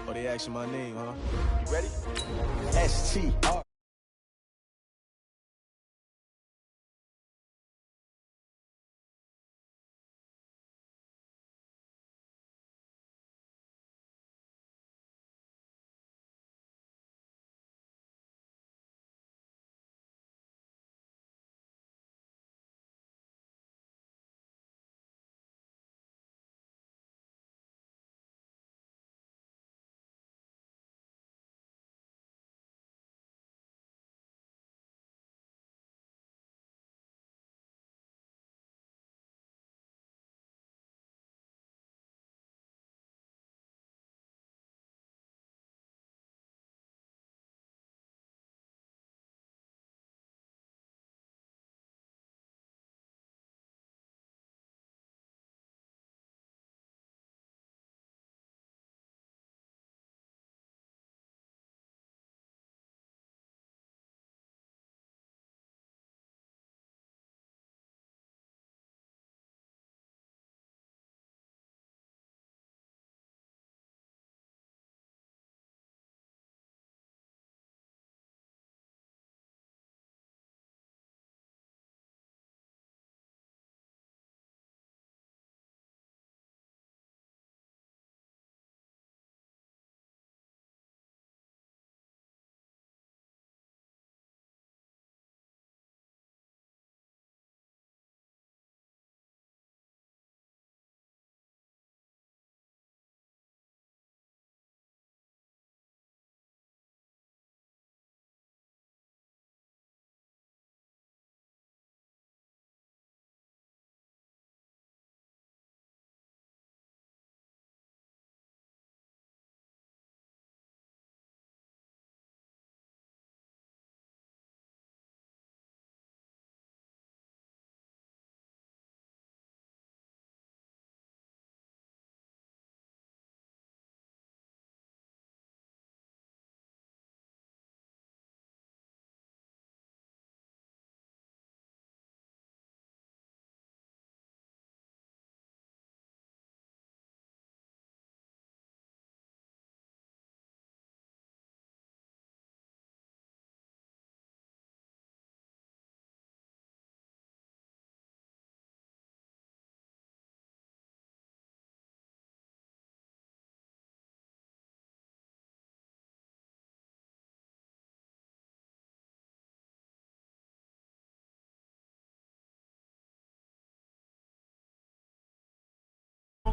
Oh, they asking my name, huh? You ready? S-T-R.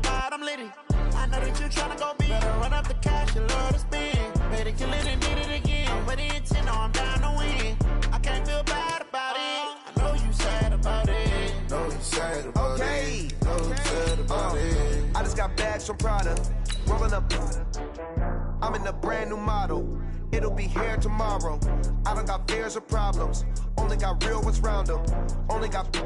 God, I'm litty. I know that you tryna go big. Better run up the cash, you love to spend. Better kill it and did it again. I'm with the intent, no, I'm down to win. I can't feel bad about it. I know you sad about it. Know you sad about it. Know you sad about it. I just got bags from Prada. Rolling up. I'm in a brand new model. It'll be here tomorrow. I don't got fears or problems. Only got real ones round them. Only got.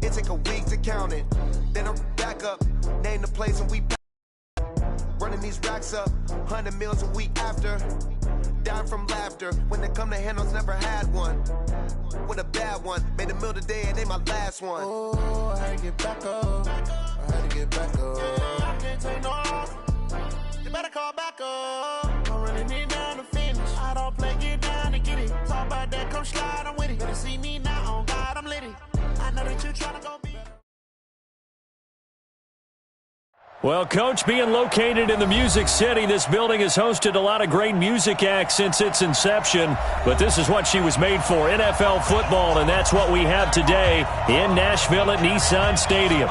It take a week to count it. Then I'm back up. Name the place and we back. Running these racks up. 100 meals a week after. Dying from laughter. When they come to handles, never had one. With a bad one. Made a meal today and they my last one. Oh, I had to get back up. I had to get back up. I can't take no off. You better call back up. I'm running it down to finish. I don't play, get down to get it. Talk about that, come slide, I'm with it. Better see me now, on God, I'm litty. I know that you tryna go be. Well, Coach, being located in the Music City, this building has hosted a lot of great music acts since its inception. But this is what she was made for, NFL football, and that's what we have today in Nashville at Nissan Stadium.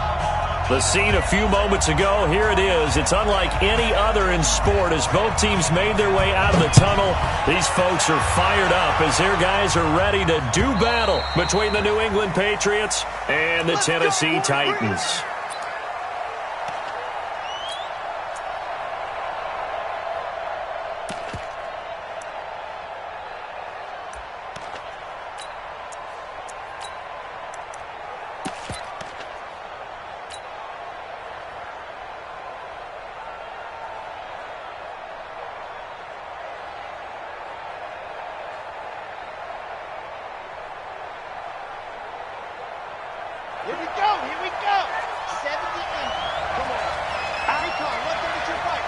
The scene a few moments ago, here it is. It's unlike any other in sport as both teams made their way out of the tunnel. These folks are fired up as their guys are ready to do battle between the New England Patriots and the Tennessee Titans. Here we go, here we go. 70 in. Come on. Recon, let them get your fight.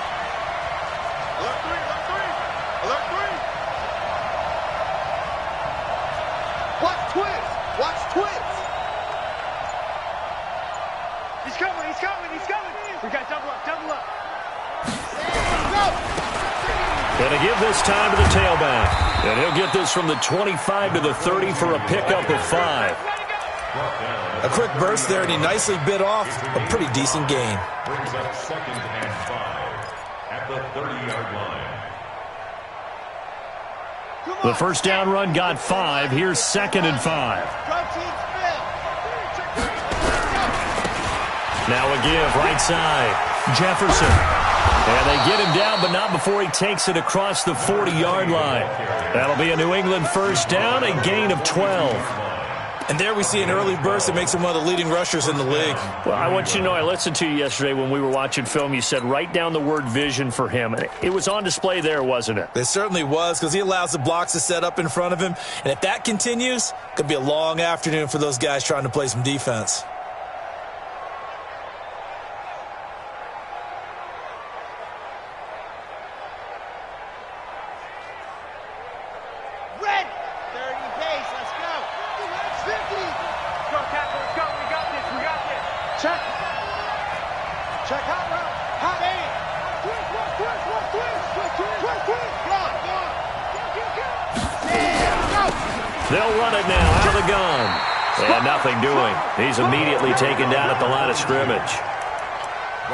Gonna give this time to the tailback. And he'll get this from the 25 to the 30 for a pickup of 5. A quick burst there, and he nicely bit off a pretty decent gain. Brings up 2nd and 5 at the 30-yard line. The first down run got 5. Here's 2nd and 5. Now a give right side. Jefferson. And they get him down, but not before he takes it across the 40-yard line. That'll be a New England first down, a gain of 12. And there we see an early burst that makes him one of the leading rushers in the league. Well, I want you to know, I listened to you yesterday when we were watching film. You said write down the word vision for him. It was on display there, wasn't it? It certainly was, because he allows the blocks to set up in front of him. And if that continues, it could be a long afternoon for those guys trying to play some defense. They'll run it now out of the gun. And nothing doing. He's immediately taken down at the line of scrimmage.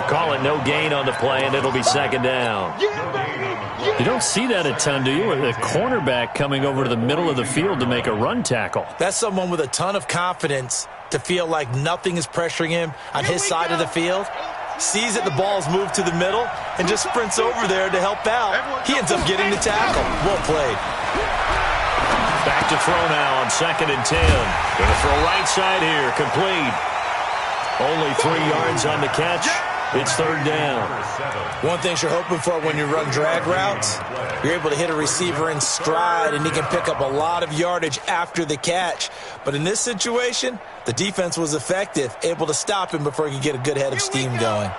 Call it no gain on the play, and it'll be 2nd down. You don't see that a ton, do you? A cornerback coming over to the middle of the field to make a run tackle. That's someone with a ton of confidence to feel like nothing is pressuring him on his side of the field. Sees that the ball's moved to the middle and just sprints over there to help out. He ends up getting the tackle. Well played. Back to throw now on 2nd and 10. Going to throw right side here. Complete. Only 3 yards on the catch. It's 3rd down. One thing you're hoping for when you run drag routes, you're able to hit a receiver in stride, and he can pick up a lot of yardage after the catch. But in this situation, the defense was effective, able to stop him before he could get a good head of steam going.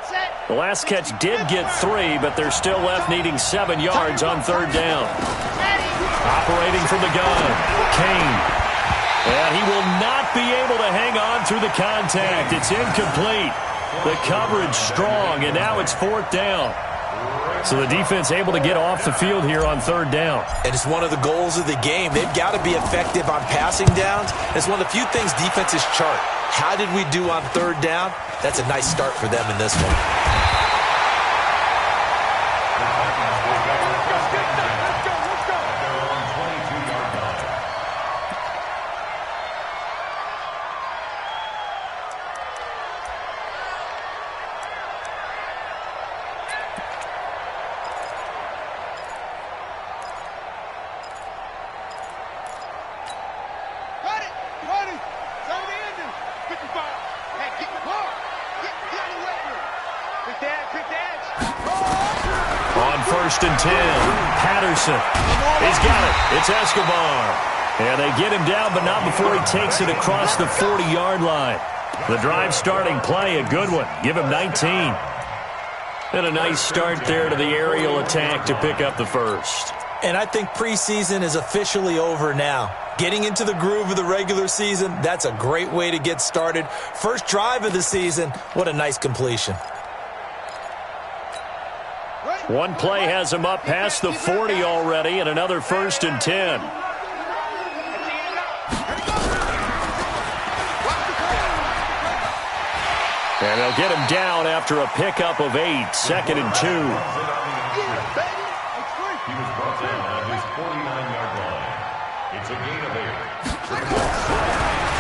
The last catch did get 3, but they're still left needing 7 yards on 3rd down. Operating from the gun, Kane. And he will not be able to hang on through the contact. It's incomplete. The coverage strong, and now it's 4th down. So the defense able to get off the field here on 3rd down. And it's one of the goals of the game. They've got to be effective on passing downs. It's one of the few things defenses chart. How did we do on 3rd down? That's a nice start for them in this one. On 1st and 10, Patterson. He's got it. It's Escobar. And they get him down, but not before he takes it across the 40-yard line. The drive starting play, a good one. Give him 19. And a nice start there to the aerial attack to pick up the first. And I think preseason is officially over now. Getting into the groove of the regular season, that's a great way to get started. First drive of the season, what a nice completion. One play has him up past the 40 already, and another 1st and 10. And they'll get him down after a pickup of 8, 2nd and 2. He was brought down on his 49-yard line. It's a gain of 8.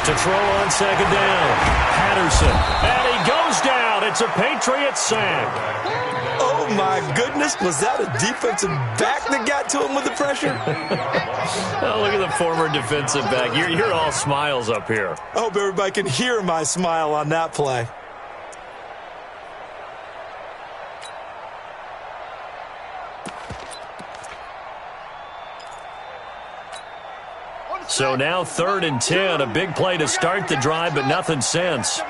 To throw on 2nd down, Patterson. And he goes down. It's a Patriot sack. Oh, my goodness. Was that a defensive back that got to him with the pressure? Oh, look at the former defensive back. You're all smiles up here. I hope everybody can hear my smile on that play. So now 3rd and 10. A big play to start the drive, but nothing since.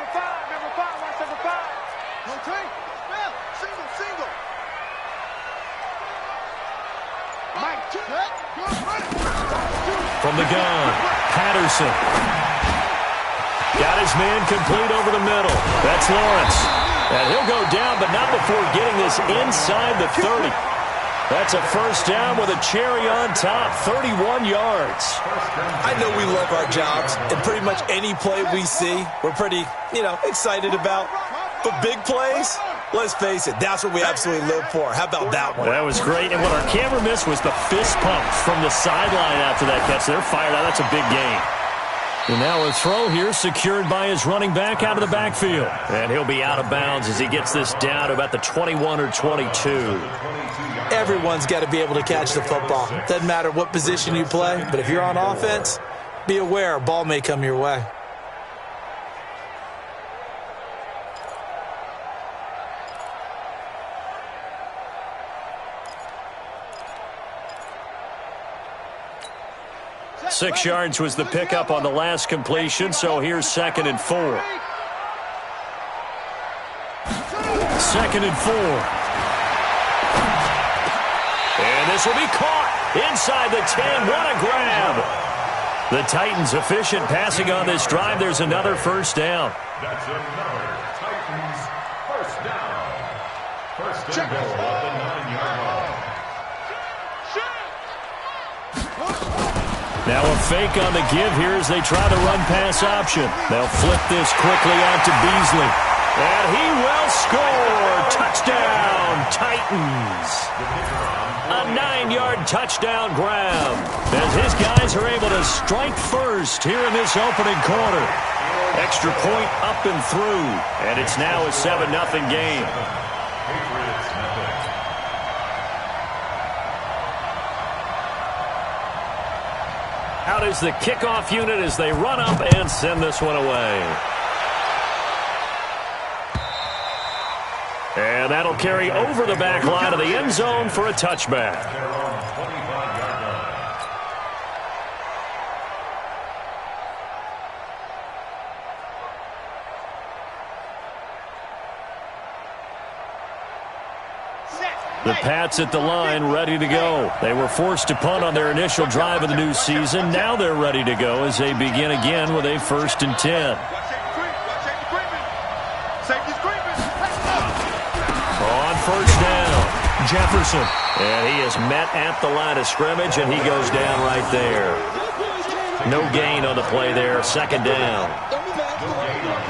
From the gun, Patterson. Got his man complete over the middle. That's Lawrence. And he'll go down, but not before getting this inside the 30. That's a first down with a cherry on top, 31 yards. I know we love our jobs, and pretty much any play we see, we're pretty, excited about. But big plays, let's face it, that's what we absolutely live for. How about that one? That was great, and what our camera missed was the fist pumps from the sideline after that catch. They're fired out. That's a big gain. And now a throw here secured by his running back out of the backfield. And he'll be out of bounds as he gets this down to about the 21 or 22. Everyone's got to be able to catch the football. Doesn't matter what position you play, but if you're on offense, be aware a ball may come your way. Six yards was the pickup on the last completion, so here's 2nd and 4. 2nd and 4. And this will be caught inside the 10. What a grab. The Titans efficient passing on this drive. There's another first down. That's another Titans first down. First and goal at the 9-yard line. Now a fake on the give here as they try the run-pass option. They'll flip this quickly out to Beasley. And he will score. Touchdown, Titans. A 9-yard touchdown grab as his guys are able to strike first here in this opening quarter. Extra point up and through, and it's now a 7-0 game. Out is the kickoff unit as they run up and send this one away. And that'll carry over the back line of the end zone for a touchback. The Pats at the line, ready to go. They were forced to punt on their initial drive of the new season. Now they're ready to go as they begin again with a 1st and 10. On first down, Jefferson. And he is met at the line of scrimmage, and he goes down right there. No gain on the play there, 2nd down.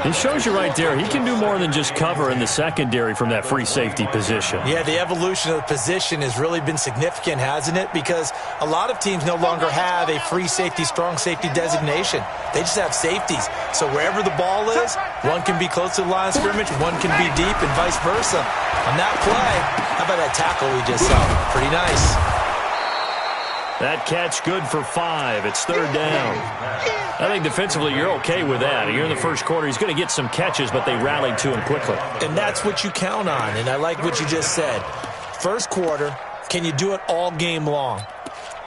It shows you right there, he can do more than just cover in the secondary from that free safety position. Yeah, the evolution of the position has really been significant, hasn't it? Because a lot of teams no longer have a free safety, strong safety designation. They just have safeties. So wherever the ball is, one can be close to the line of scrimmage, one can be deep, and vice versa. On that play, how about that tackle we just saw? Pretty nice. That catch good for 5. It's 3rd down. I think defensively you're okay with that. You're in the first quarter. He's going to get some catches, but they rallied to him quickly. And that's what you count on, and I like what you just said. First quarter, can you do it all game long?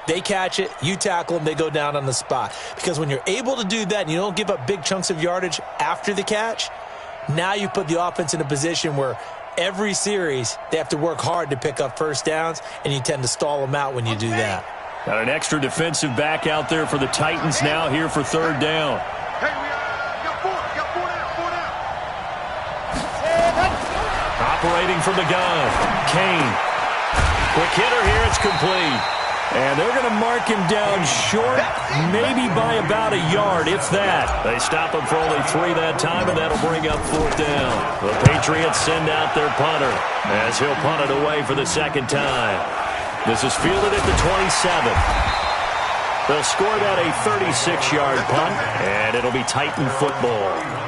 They catch it, you tackle them, they go down on the spot. Because when you're able to do that and you don't give up big chunks of yardage after the catch, now you put the offense in a position where every series they have to work hard to pick up first downs, and you tend to stall them out when you do that. Got an extra defensive back out there for the Titans now here for 3rd down. Hey, we got four down. Operating from the gun, Kane. Quick hitter here, it's complete. And they're going to mark him down short, maybe by about a yard, if that. They stop him for only 3 that time, and that'll bring up 4th down. The Patriots send out their punter as he'll punt it away for the 2nd time. This is fielded at the 27. They'll score that a 36-yard punt, and it'll be Titan football.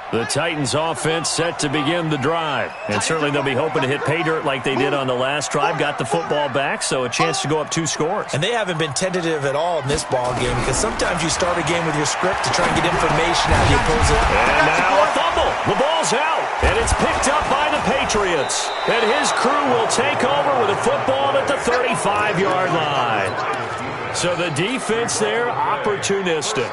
The Titans offense set to begin the drive. And certainly they'll be hoping to hit pay dirt like they did on the last drive. Got the football back, so a chance to go up 2 scores. And they haven't been tentative at all in this ball game, because sometimes you start a game with your script to try and get information out of the opposing. And now a fumble. The ball's out. And it's picked up by the Patriots. And his crew will take over with a football at the 35-yard line. So the defense there, opportunistic.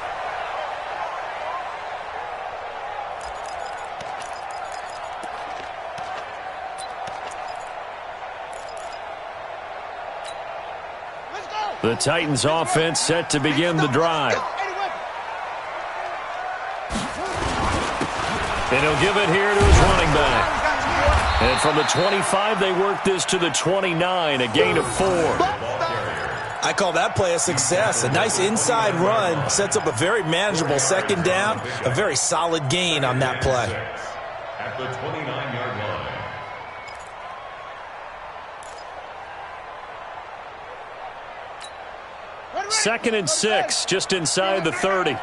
The Titans offense set to begin the drive. And he'll give it here to his running back. And from the 25, they work this to the 29, a gain of 4. I call that play a success. A nice inside run sets up a very manageable second down, a very solid gain on that play. At the 29-yard line. 2nd and 6, just inside the 30.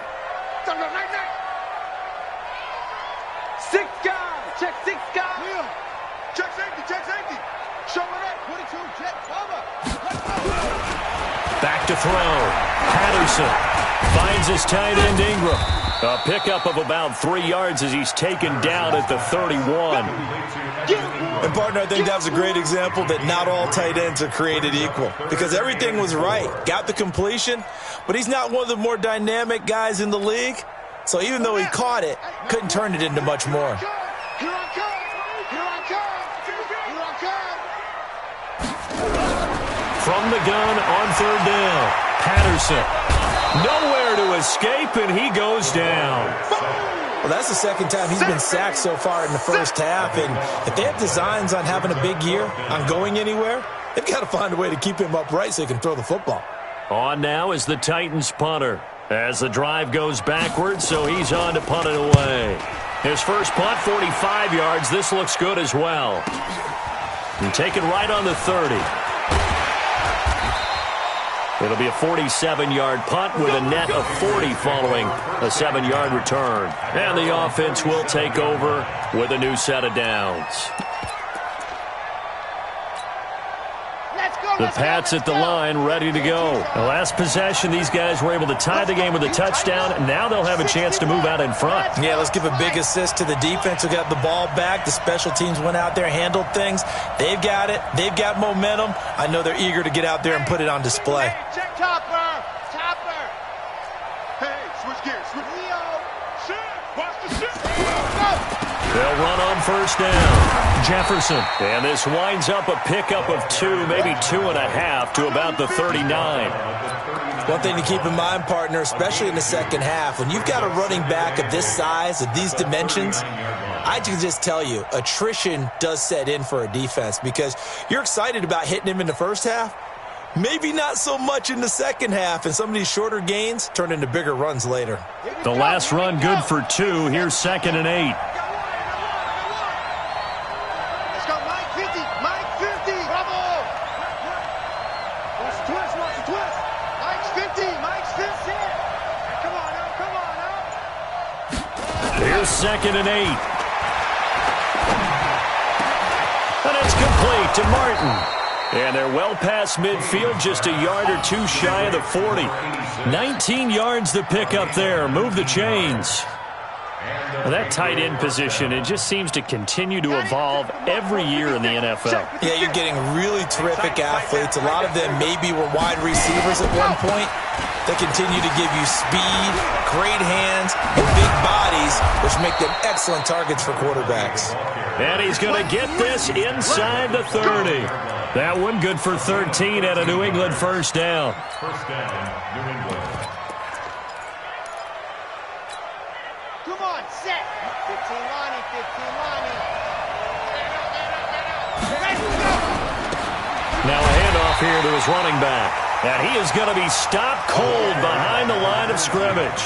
6 guys. Check 6 guys. Yeah. Check safety. Check safety. Show it up. 22. Check cover. Back to throw. Patterson finds his tight end Ingram. A pickup of about 3 yards as he's taken down at the 31. And, partner, I think that was a great example that not all tight ends are created equal because everything was right. Got the completion, but he's not one of the more dynamic guys in the league. So even though he caught it, couldn't turn it into much more. Here I come. Here I come. Here I come. From the gun on 3rd down. Patterson. Nowhere to escape, and he goes down. Well, that's the second time he's been sacked so far in the first half. And if they have designs on having a big year, on going anywhere, they've got to find a way to keep him upright so he can throw the football. On now is the Titans punter. As the drive goes backwards, so he's on to punt it away. His first punt, 45 yards. This looks good as well. And taken right on the 30. It'll be a 47-yard punt with a net of 40 following a 7-yard return. And the offense will take over with a new set of downs. The Pats at the line, ready to go. The last possession, these guys were able to tie the game with a touchdown. Now they'll have a chance to move out in front. Yeah, let's give a big assist to the defense who got the ball back. The special teams went out there, handled things. They've got it. They've got momentum. I know they're eager to get out there and put it on display. Check Topper. Topper. Hey, switch gears. Leo. Shit. Watch the shit. They'll run on 1st down. Jefferson. And this winds up a pickup of 2, maybe 2.5 to about the 39. One thing to keep in mind, partner, especially in the second half, when you've got a running back of this size, of these dimensions, I can just tell you, attrition does set in for a defense because you're excited about hitting him in the first half. Maybe not so much in the second half, and some of these shorter gains turn into bigger runs later. The last run good for 2. Here's 2nd and 8. Here's 2nd and 8. And it's complete to Martin. And they're well past midfield, just a yard or 2 shy of the 40. 19 yards to pick up there. Move the chains. Well, that tight end position, it just seems to continue to evolve every year in the NFL. Yeah, you're getting really terrific athletes. A lot of them maybe were wide receivers at one point. They continue to give you speed, great hands, and big bodies, which make them excellent targets for quarterbacks. And he's going to get this inside the 30. That one good for 13 at a New England 1st down. 1st down, New England. Come on, set. 15 Lonnie, 15 Lonnie. Now a handoff here to his running back. And he is going to be stopped cold behind the line of scrimmage.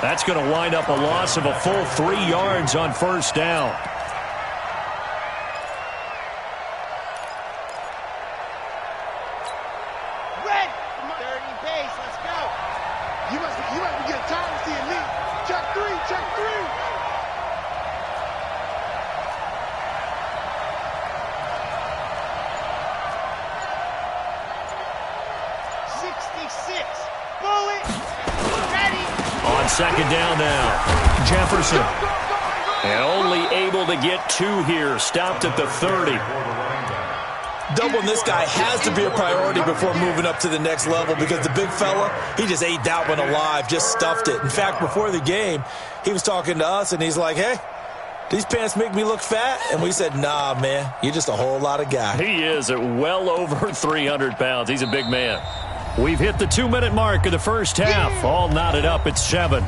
That's going to wind up a loss of a full 3 yards on 1st down. Red, 30 base, let's go. You must be getting tired of seeing me. Check 3, check 3. On 2nd down now, Jefferson. And only able to get 2 here. Stopped at the 30. Doubling this guy has to be a priority before moving up to the next level because the big fella, he just ate that one alive, just stuffed it. In fact, before the game, he was talking to us, and he's like, hey, these pants make me look fat? And we said, nah, man, you're just a whole lot of guy. He is at well over 300 pounds. He's a big man. We've hit the 2-minute mark of the first half. All knotted up at 7.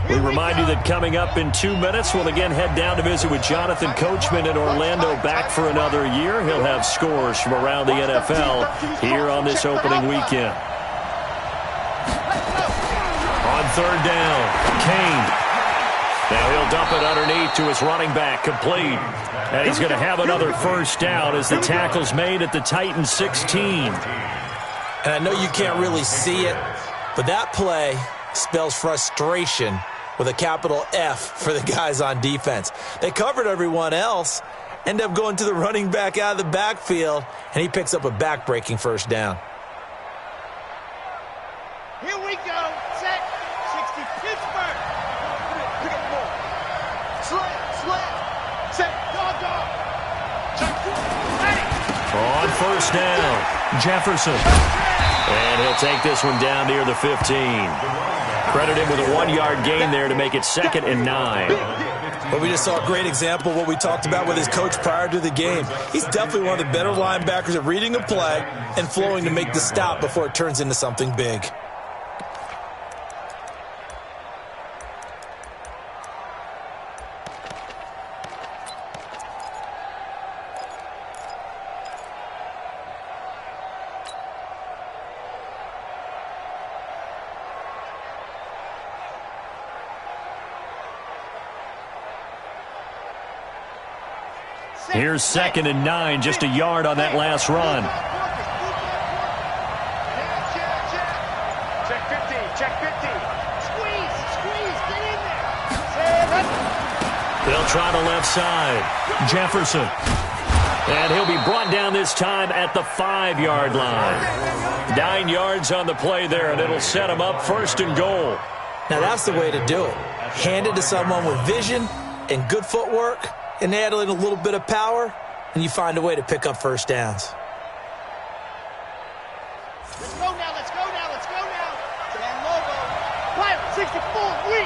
We remind you that coming up in 2 minutes, we'll again head down to visit with Jonathan Coachman in Orlando, back for another year. He'll have scores from around the NFL here on this opening weekend. On third down, Kane. Now he'll dump it underneath to his running back, complete. And he's going to have another first down as the tackle's made at the Titans 16. And I know you can't really see it, but that play spells frustration with a capital F for the guys on defense. They covered everyone else, end up going to the running back out of the backfield, and he picks up a back-breaking first down. Here we go. Set. 60 Pittsburgh. Pick up the ball. Slant. Set. Dog. Ready. On first down, Jefferson. And he'll take this one down near the 15. Credit him with a 1-yard gain there to make it 2nd and 9. But we just saw a great example of what we talked about with his coach prior to the game. He's definitely one of the better linebackers at reading a play and flowing to make the stop before it turns into something big. Here's 2nd and 9, just a yard on that last run. Check 50. Squeeze, get in there. They'll try the left side. Jefferson. And he'll be brought down this time at the 5-yard line. 9 yards on the play there, and it'll set him up 1st and goal. Now that's the way to do it. Hand it to someone with vision and good footwork, and add in a little bit of power, and you find a way to pick up first downs. Let's go now. Dan Lobo. Pilot, 64, weak.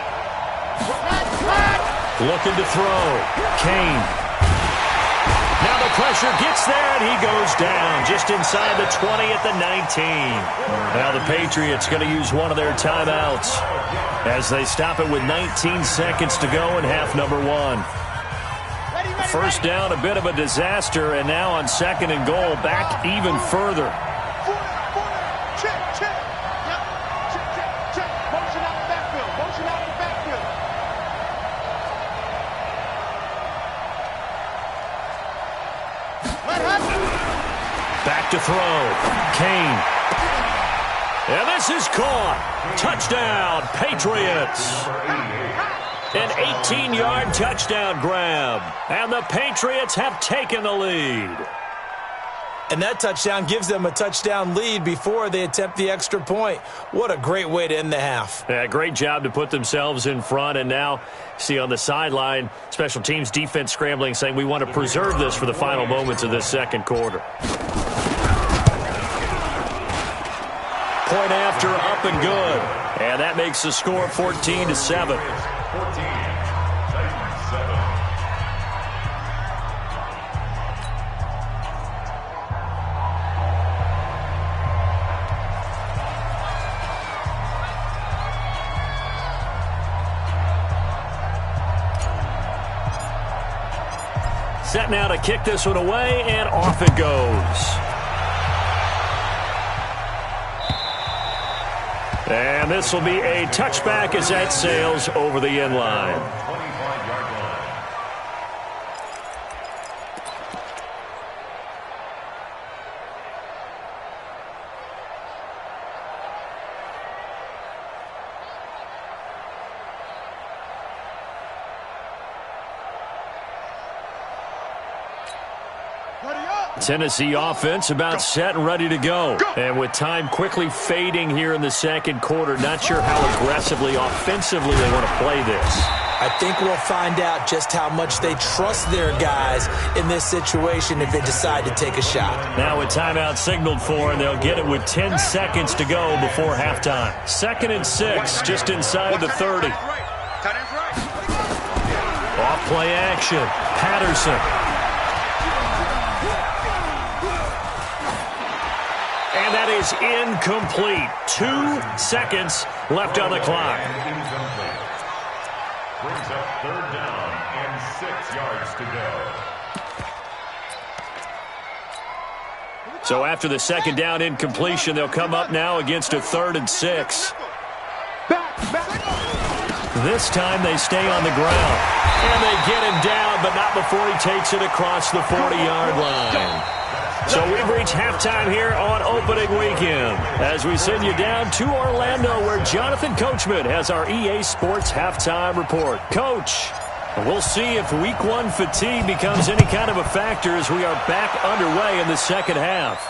Looking to throw. Kane. Now the pressure gets there, and he goes down just inside the 20 at the 19. Now the Patriots going to use one of their timeouts as they stop it with 19 seconds to go in half number 1. First down, a bit of a disaster, and now on 2nd and goal, back even further. Check. Yep. Check. Motion out the backfield. Back to throw. Kane. And this is caught. Touchdown, Patriots. An 18-yard touchdown grab. And the Patriots have taken the lead. And that touchdown gives them a touchdown lead before they attempt the extra point. What a great way to end the half. Yeah, great job to put themselves in front. And now, see on the sideline, special teams defense scrambling, saying we want to preserve this for the final moments of this second quarter. Point after, up and good. And that makes the score 14-7. Set now to kick this one away, and off it goes. And this will be a touchback as that sails over the end line. Tennessee offense about set and ready to go. And with time quickly fading here in the second quarter, not sure how aggressively, offensively they want to play this. I think we'll find out just how much they trust their guys in this situation if they decide to take a shot. Now with timeout signaled for, and they'll get it with 10 seconds to go before halftime. 2nd and 6, just inside the 30. Off play action. Patterson. And that is incomplete. 2 seconds left on the clock. Incomplete. Brings up third down and 6 yards to go. So after the second down incompletion, they'll come up now against a 3rd and 6. This time they stay on the ground. And they get him down, but not before he takes it across the 40-yard line. So we've reached halftime here on opening weekend as we send you down to Orlando where Jonathan Coachman has our EA Sports halftime report. Coach, we'll see if week 1 fatigue becomes any kind of a factor as we are back underway in the second half.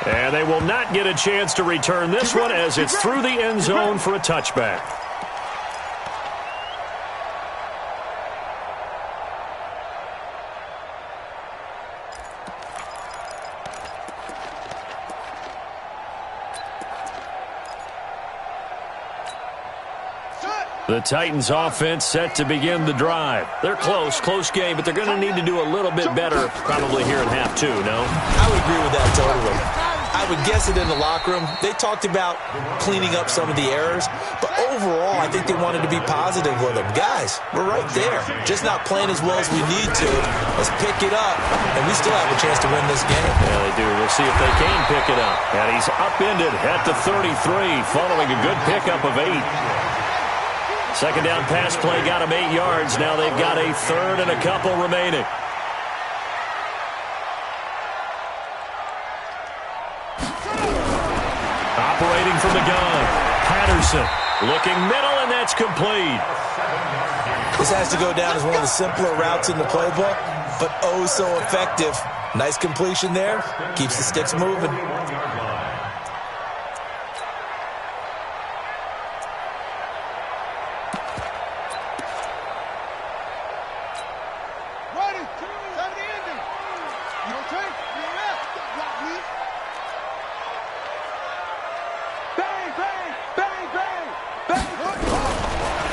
And they will not get a chance to return this one as it's through the end zone for a touchback. The Titans offense set to begin the drive. They're close game, but they're going to need to do a little bit better probably here in half 2, no? I would agree with that totally. I would guess it in the locker room. They talked about cleaning up some of the errors, but overall, I think they wanted to be positive with them. Guys, we're right there. Just not playing as well as we need to. Let's pick it up, and we still have a chance to win this game. Yeah, they do. We'll see if they can pick it up. And he's upended at the 33 following a good pickup of 8. Second down pass play got him 8 yards. Now they've got a 3rd and a couple remaining. Operating from the gun. Patterson looking middle, and that's complete. This has to go down as one of the simpler routes in the playbook, but oh so effective. Nice completion there. Keeps the sticks moving.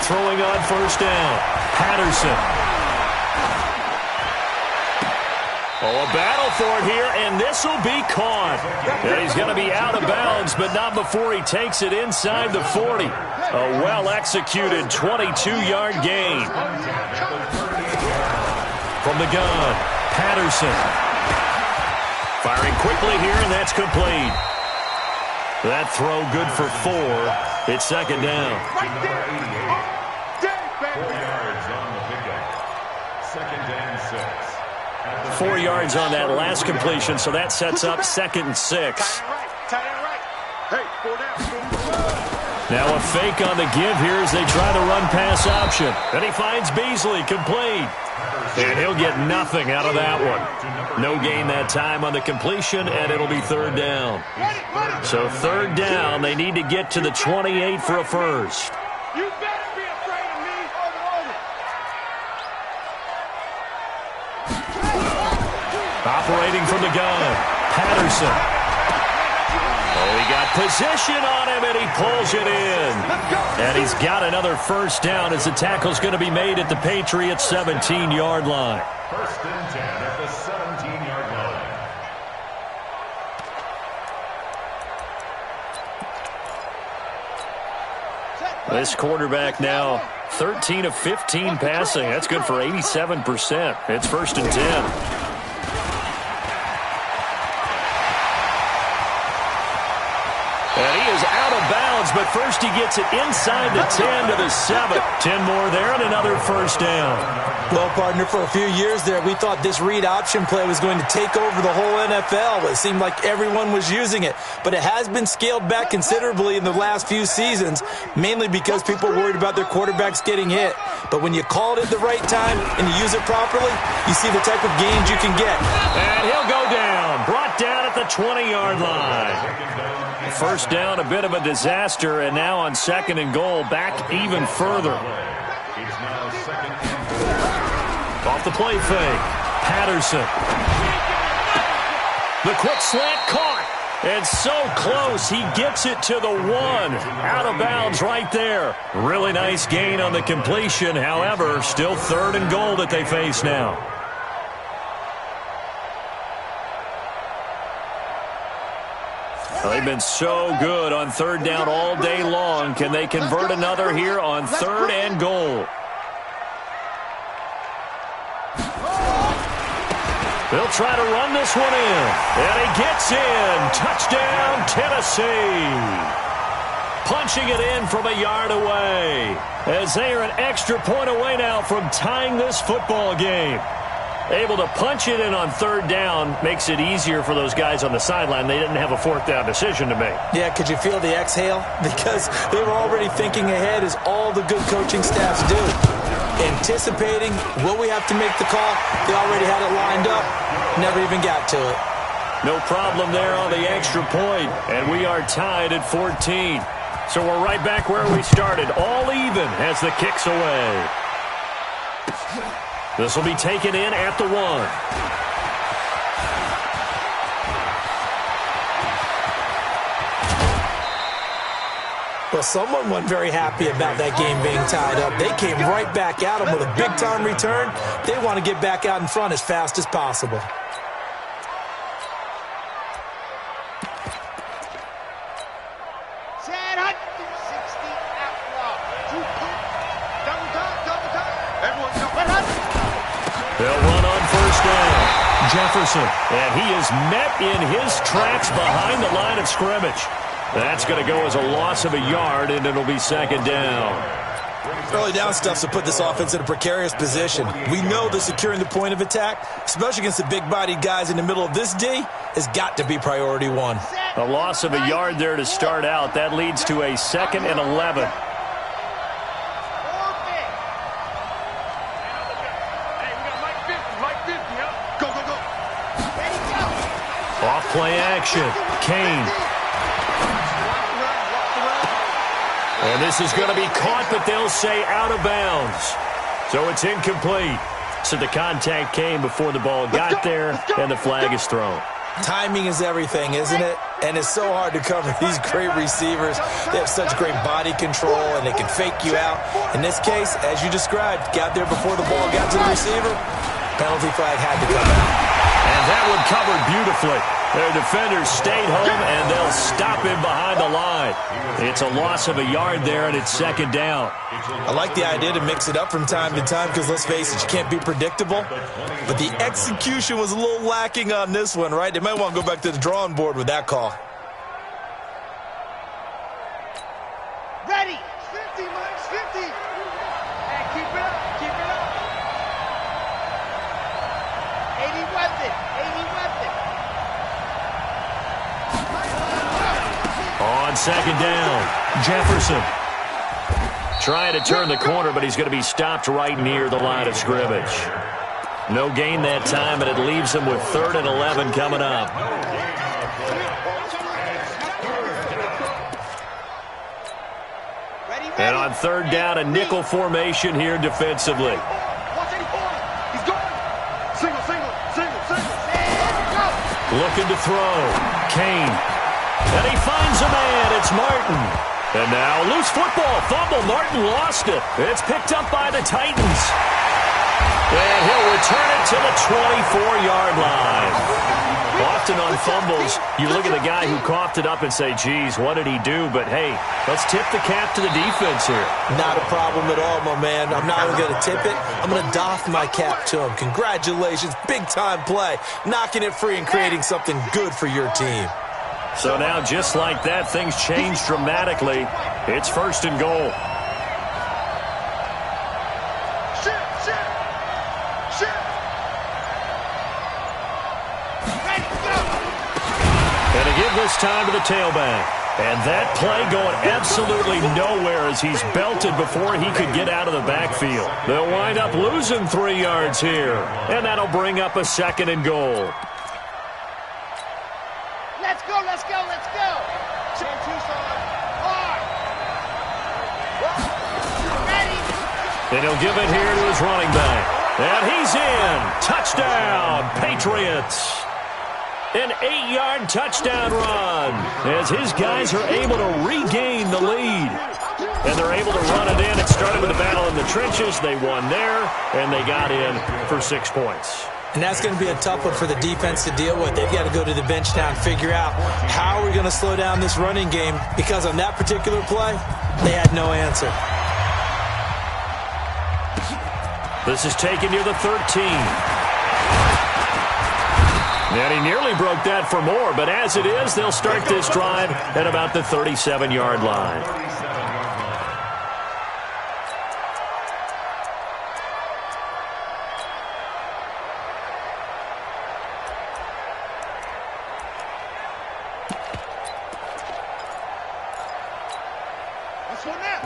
Throwing on first down. Patterson. Oh, a battle for it here, and this will be caught. And he's going to be out of bounds, but not before he takes it inside the 40. A well-executed 22-yard gain. From the gun, Patterson. Firing quickly here, and that's complete. That throw good for 4. It's second down. 4 yards on the pickup. 2nd and 6. 4 yards on that last completion, so that sets up 2nd and 6. Now a fake on the give here as they try the run-pass option. And he finds Beasley, complete. And he'll get nothing out of that one. No gain that time on the completion, and it'll be 3rd down. So 3rd down, they need to get to the 28 for a first. You better be afraid of me. Operating from the gun, Patterson. Oh, he got position on him, and he pulls it in. And he's got another first down as the tackle's going to be made at the Patriots' 17-yard line. 1st and 10 at the 17-yard line. This quarterback now 13 of 15 passing. That's good for 87%. It's 1st and 10. And he is out of bounds, but first he gets it inside the 10 to the 7. 10 more there and another first down. Well, partner, for a few years there, we thought this read option play was going to take over the whole NFL. It seemed like everyone was using it, but it has been scaled back considerably in the last few seasons, mainly because people worried about their quarterbacks getting hit. But when you call it at the right time and you use it properly, you see the type of gains you can get. And he'll go down, brought down at the 20-yard line. First down, a bit of a disaster, and now on 2nd and goal, back even further. It's now 2nd and 4. Off the play fake, Patterson. The quick slant caught, and so close, he gets it to the 1. Out of bounds right there. Really nice gain on the completion, however, still 3rd and goal that they face now. Well, they've been so good on third down all day long. Can they convert another here on third and goal? They'll try to run this one in. And he gets in. Touchdown, Tennessee. Punching it in from a yard away. As they are an extra point away now from tying this football game. Able to punch it in on third down makes it easier for those guys on the sideline. They didn't have a fourth down decision to make. Yeah, could you feel the exhale? Because they were already thinking ahead, as all the good coaching staffs do. Anticipating, will we have to make the call? They already had it lined up. Never even got to it. No problem there on the extra point. And we are tied at 14. So we're right back where we started. All even as the kick's away. This will be taken in at the 1. Well, someone wasn't very happy about that game being tied up. They came right back at them with a big-time return. They want to get back out in front as fast as possible. They'll run on first down. Jefferson, and he is met in his tracks behind the line of scrimmage. That's going to go as a loss of a yard, and it'll be second down. Early down stuff's to put this offense in a precarious position. We know that securing the point of attack, especially against the big-bodied guys in the middle of this D, has got to be priority one. A loss of a yard there to start out. That leads to a 2nd and 11. Off-play action. Kane. And this is going to be caught, but they'll say out of bounds. So it's incomplete. So the contact came before the ball got there, and the flag is thrown. Timing is everything, isn't it? And it's so hard to cover these great receivers. They have such great body control, and they can fake you out. In this case, as you described, got there before the ball got to the receiver. Penalty flag had to come out. And that one covered beautifully. Their defenders stayed home, and they'll stop him behind the line. It's a loss of a yard there, and it's second down. I like the idea to mix it up from time to time because, let's face it, you can't be predictable. But the execution was a little lacking on this one, right? They might want to go back to the drawing board with that call. Ready. 50, Mike, 50. And keep it up, keep it up. 80 weapon, 80 weapon. On second down, Jefferson. Trying to turn the corner, but he's going to be stopped right near the line of scrimmage. No gain that time, and it leaves him with 3rd and 11 coming up. And on third down, a nickel formation here defensively. He's going. Single, single, single, single. Looking to throw. Kane. And he finds a man. It's Martin. And now loose football. Fumble. Martin lost it. It's picked up by the Titans. And he'll return it to the 24-yard line. Often on fumbles, you look at the guy who coughed it up and say, geez, what did he do? But, hey, let's tip the cap to the defense here. Not a problem at all, my man. I'm not even going to tip it. I'm going to doff my cap to him. Congratulations. Big-time play. Knocking it free and creating something good for your team. So now, just like that, things change dramatically. It's 1st and goal. And to give this time to the tailback. And that play going absolutely nowhere as he's belted before he could get out of the backfield. They'll wind up losing 3 yards here. And that'll bring up a 2nd and goal. Let's go, let's go, let's go. Turn Tucson. Hard. Ready. And he'll give it here to his running back. And he's in. Touchdown, Patriots. An 8-yard touchdown run as his guys are able to regain the lead. And they're able to run it in. It started with a battle in the trenches. They won there, and they got in for 6 points. And that's going to be a tough one for the defense to deal with. They've got to go to the bench now and figure out how are we going to slow down this running game, because on that particular play, they had no answer. This is taken near the 13. And he nearly broke that for more, but as it is, they'll start this drive at about the 37-yard line.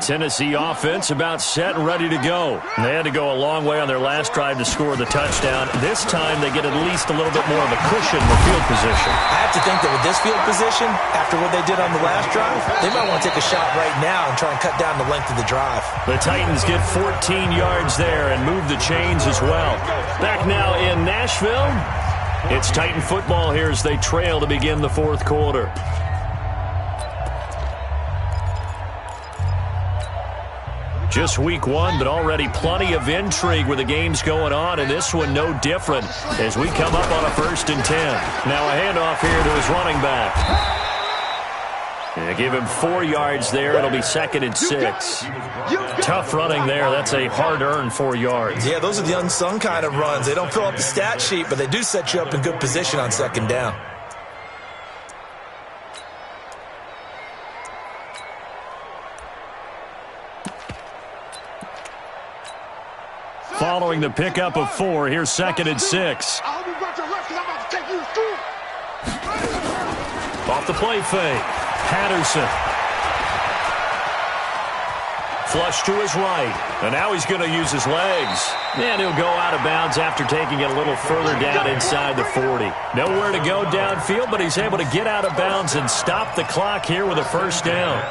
Tennessee offense about set and ready to go. They had to go a long way on their last drive to score the touchdown. This time they get at least a little bit more of a cushion in the field position. I have to think that with this field position, after what they did on the last drive, they might want to take a shot right now and try and cut down the length of the drive. The Titans get 14 yards there and move the chains as well. Back now in Nashville, it's Titan football here as they trail to begin the fourth quarter. Just week one, but already plenty of intrigue where the game's going on, and this one no different as we come up on a 1st and 10. Now a handoff here to his running back. And give him 4 yards there. It'll be 2nd and 6. Tough running there. That's a hard-earned 4 yards. Yeah, those are the unsung kind of runs. They don't fill up the stat sheet, but they do set you up in good position on 2nd down. Following the pickup of 4, here's 2nd and 6. Off the play fake. Patterson. Flush to his right. And now he's going to use his legs. And he'll go out of bounds after taking it a little further down inside the 40. Nowhere to go downfield, but he's able to get out of bounds and stop the clock here with a 1st down.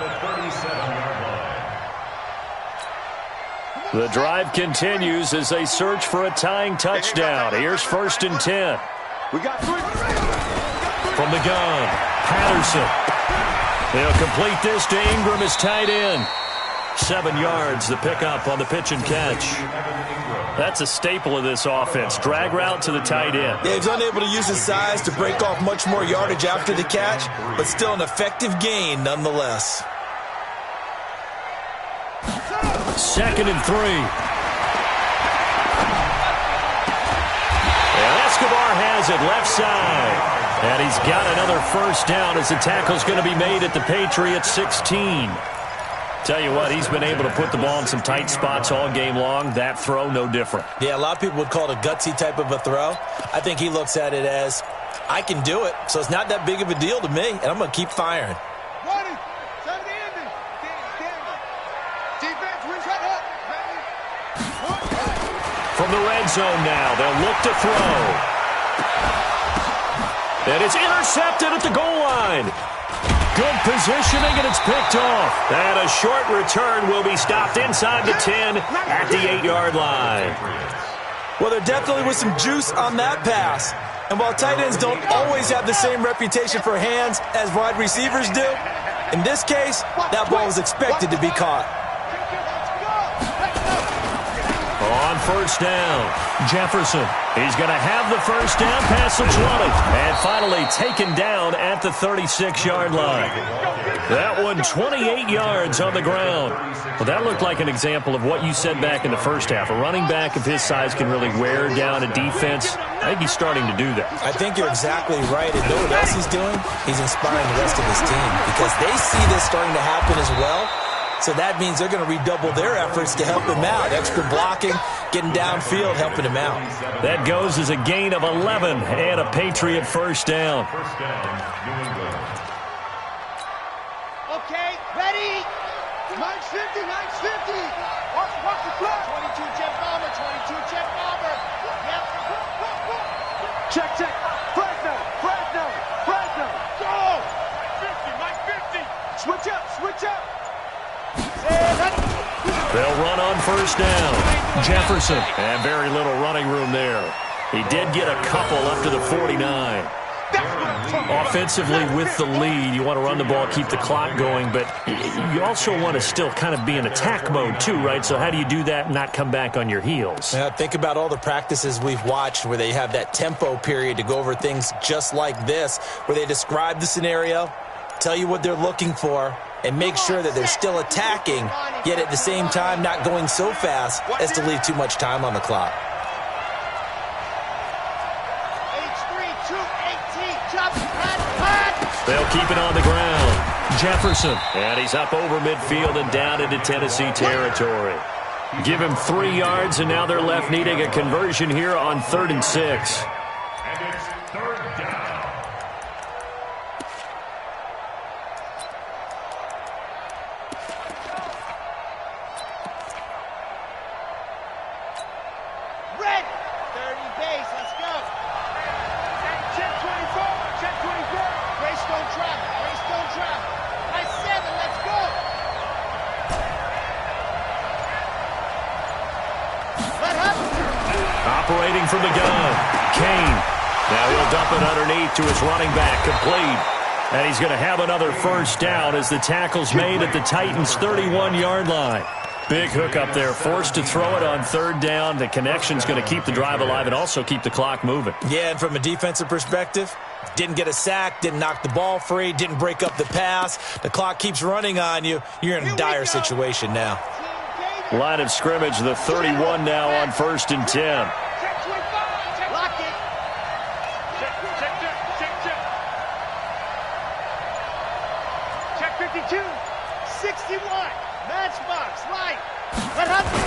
The drive continues as they search for a tying touchdown. Here's 1st and 10. From the gun, Patterson. They'll complete this to Ingram as tight end. 7 yards, the pickup on the pitch and catch. That's a staple of this offense. Drag route to the tight end. Yeah, he's unable to use his size to break off much more yardage after the catch, but still an effective gain nonetheless. 2nd and 3. And Escobar has it left side. And he's got another 1st down as the tackle's going to be made at the Patriots 16. Tell you what, he's been able to put the ball in some tight spots all game long. That throw, no different. Yeah, a lot of people would call it a gutsy type of a throw. I think he looks at it as, I can do it, so it's not that big of a deal to me, and I'm going to keep firing. From the red zone now, they'll look to throw. And it's intercepted at the goal line. Good positioning, and it's picked off. And a short return will be stopped inside the 10 at the 8-yard line. Well, there definitely was some juice on that pass. And while tight ends don't always have the same reputation for hands as wide receivers do, in this case, that ball was expected to be caught. On 1st down, Jefferson. He's going to have the 1st down past the 20. And finally taken down at the 36-yard line. That one 28 yards on the ground. Well, that looked like an example of what you said back in the first half. A running back of his size can really wear down a defense. I think he's starting to do that. I think you're exactly right. And know what else he's doing? He's inspiring the rest of his team because they see this starting to happen as well. So that means they're going to redouble their efforts to help him out. Extra blocking, getting downfield, helping him out. That goes as a gain of 11 and a Patriot 1st down. Okay, ready? 950, 950. Watch the clock. 22 jet bomber, 22 jet bomber. Yep. Check. Fresno. Go. 950. Switch up. They'll run on 1st down. Jefferson. And very little running room there. He did get a couple up to the 49. Offensively, with the lead, you want to run the ball, keep the clock going, but you also want to still kind of be in attack mode too, right? So how do you do that and not come back on your heels? Yeah, think about all the practices we've watched where they have that tempo period to go over things just like this, where they describe the scenario, tell you what they're looking for, and make sure that they're still attacking, yet at the same time not going so fast as to leave too much time on the clock. They'll keep it on the ground. Jefferson. And he's up over midfield and down into Tennessee territory. Give him 3 yards, and now they're left needing a conversion here on 3rd and 6. And it's 3rd down. Red. 30 base. Let's go. Check 24. Check 24. Race don't travel. Race don't travel. Nice 7. Let's go. Let happen. Operating from the gun. Kane. Now he'll dump it underneath to his running back. Complete. And he's going to have another first down as the tackle's made at the Titans' 31-yard line. Big hook up there, forced to throw it on 3rd down. The connection's going to keep the drive alive and also keep the clock moving. Yeah, and from a defensive perspective, didn't get a sack, didn't knock the ball free, didn't break up the pass. The clock keeps running on you. You're in a dire situation now. Line of scrimmage, the 31 now on 1st and 10. Check 25. Lock it. Check 52. 61. Matchbox. Right. Let happen.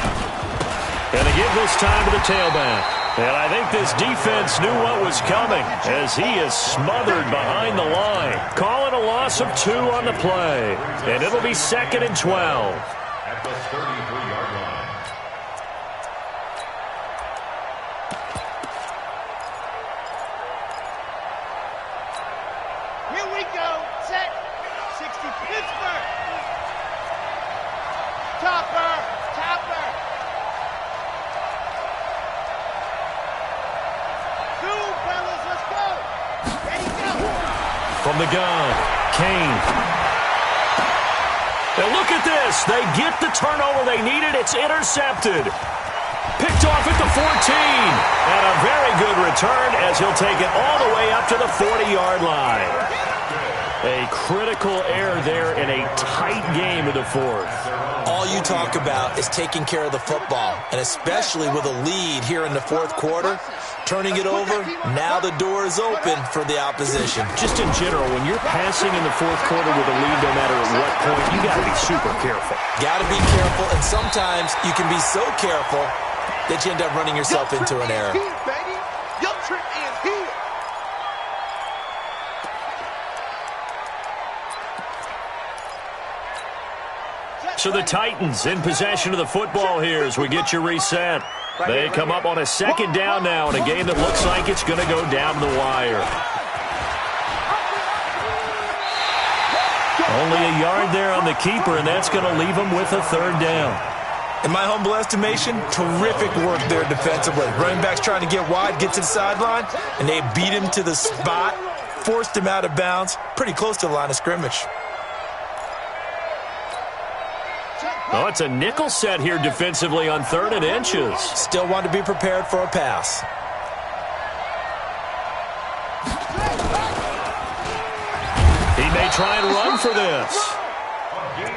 And they give this time to the tailback. And I think this defense knew what was coming as he is smothered behind the line. Call it a loss of 2 on the play. And it'll be 2nd and 12. At the 33-yard line. Here we go. Set. 60. Pittsburgh. Topper. Topper. Two, fellas. Let's go. Ready, go. From the gun, Kane. Now look at this. They get the turnover they needed. It's intercepted. Picked off at the 14. And a very good return as he'll take it all the way up to the 40-yard line. A critical error there in a tight game of the 4th. All you talk about is taking care of the football, and especially with a lead here in the 4th quarter, turning it over, now the door is open for the opposition. Just in general, when you're passing in the 4th quarter with a lead, no matter at what point, you got to be super careful. Got to be careful, and sometimes you can be so careful that you end up running yourself into an error. So the Titans in possession of the football here as we get you reset. They come up on a 2nd down now in a game that looks like it's going to go down the wire. Only a yard there on the keeper, and that's going to leave them with a 3rd down. In my humble estimation, terrific work there defensively. Running back's trying to get wide, get to the sideline, and they beat him to the spot, forced him out of bounds, pretty close to the line of scrimmage. Oh, it's a nickel set here defensively on 3rd and inches. Still want to be prepared for a pass. He may try and run for this.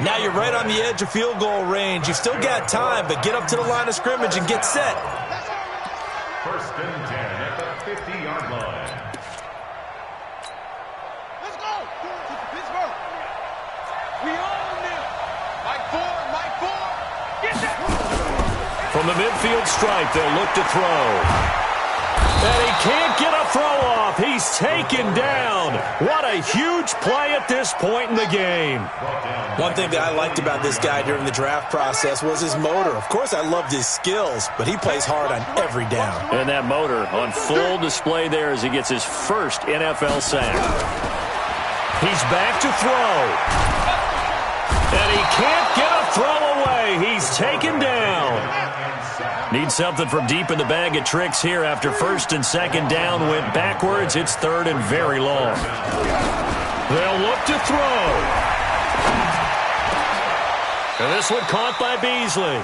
Now you're right on the edge of field goal range. You've still got time, but get up to the line of scrimmage and get set. 1st and 10 at the 50-yard line. Let's go. Pittsburgh. We own them. Mike 4. Get that. From the midfield stripe, they'll look to throw. And he can't get a throw off. He's taken down. What a huge play at this point in the game. One thing that I liked about this guy during the draft process was his motor. Of course, I loved his skills, but he plays hard on every down. And that motor on full display there as he gets his first NFL sack. He's back to throw. And he can't get a throw away. He's taken down. Need something from deep in the bag of tricks here after first and second down went backwards. It's third and very long. They'll look to throw. And this one caught by Beasley.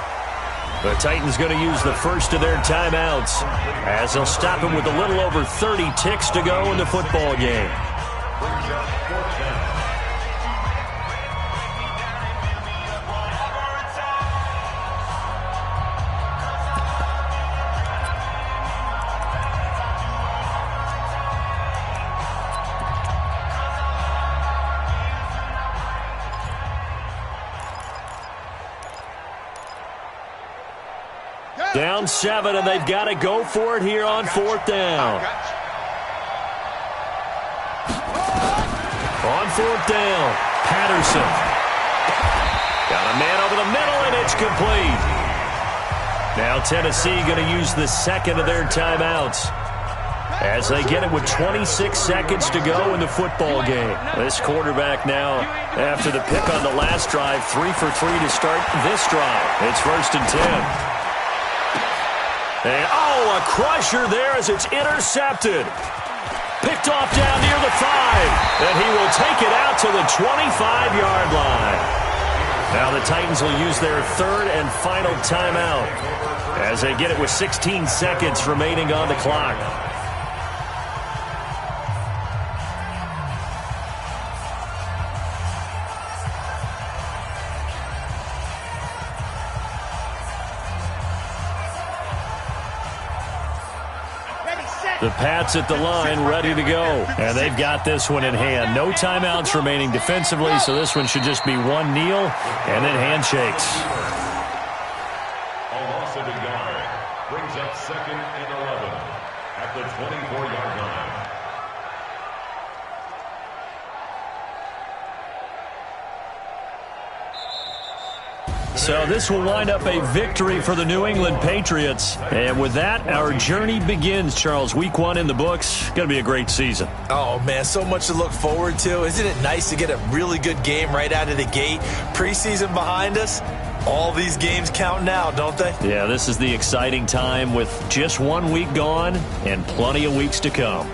The Titans going to use the first of their timeouts as they'll stop him with a little over 30 ticks to go in the football game. Down 7, and they've got to go for it here on fourth down. On fourth down, Patterson. Got a man over the middle, and it's complete. Now Tennessee going to use the second of their timeouts as they get it with 26 seconds to go in the football game. This quarterback now, after the pick on the last drive, 3 for 3 to start this drive. It's first and 10. And, a crusher there as it's intercepted. Picked off down near the 5. And he will take it out to the 25-yard line. Now the Titans will use their third and final timeout as they get it with 16 seconds remaining on the clock. The Pats at the line, ready to go. And they've got this one in hand. No timeouts remaining defensively, so this one should just be one kneel and then handshakes. A loss of a yard brings up second and 11 at the 24-yard line. So this will wind up a victory for the New England Patriots. And with that, our journey begins, Charles. Week 1 in the books. Going to be a great season. Oh, man, so much to look forward to. Isn't it nice to get a really good game right out of the gate? Preseason behind us. All these games count now, don't they? Yeah, this is the exciting time with just 1 week gone and plenty of weeks to come.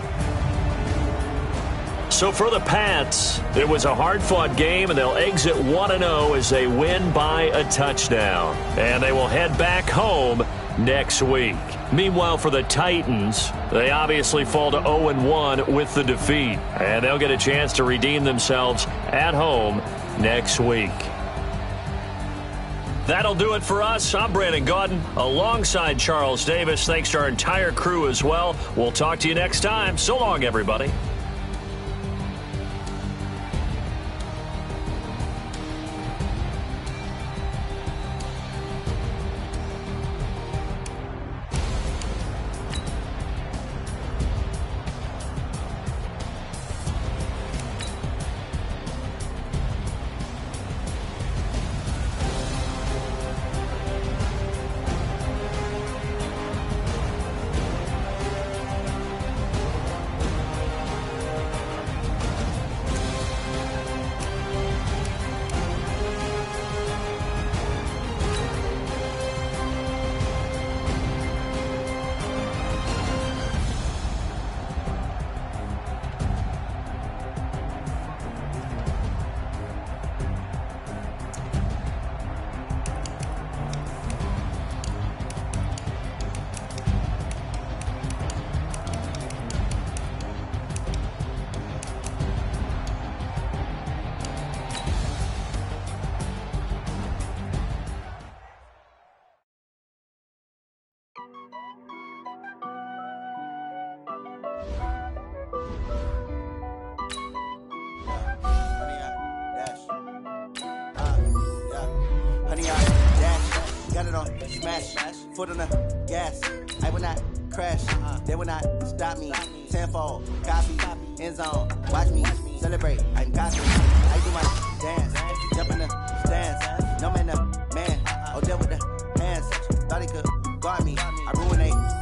So for the Pats, it was a hard-fought game, and they'll exit 1-0 as they win by a touchdown. And they will head back home next week. Meanwhile, for the Titans, they obviously fall to 0-1 with the defeat. And they'll get a chance to redeem themselves at home next week. That'll do it for us. I'm Brandon Gaudin alongside Charles Davis. Thanks to our entire crew as well. We'll talk to you next time. So long, everybody. Smash, foot on the gas. I will not crash. They will not stop me. Tenfold, copy, end zone. Watch me celebrate. I'm cocky. I do my dance. Jump in the stands. No man, the man. Oh, there with the hands. Thought he could guard me. I ruinate.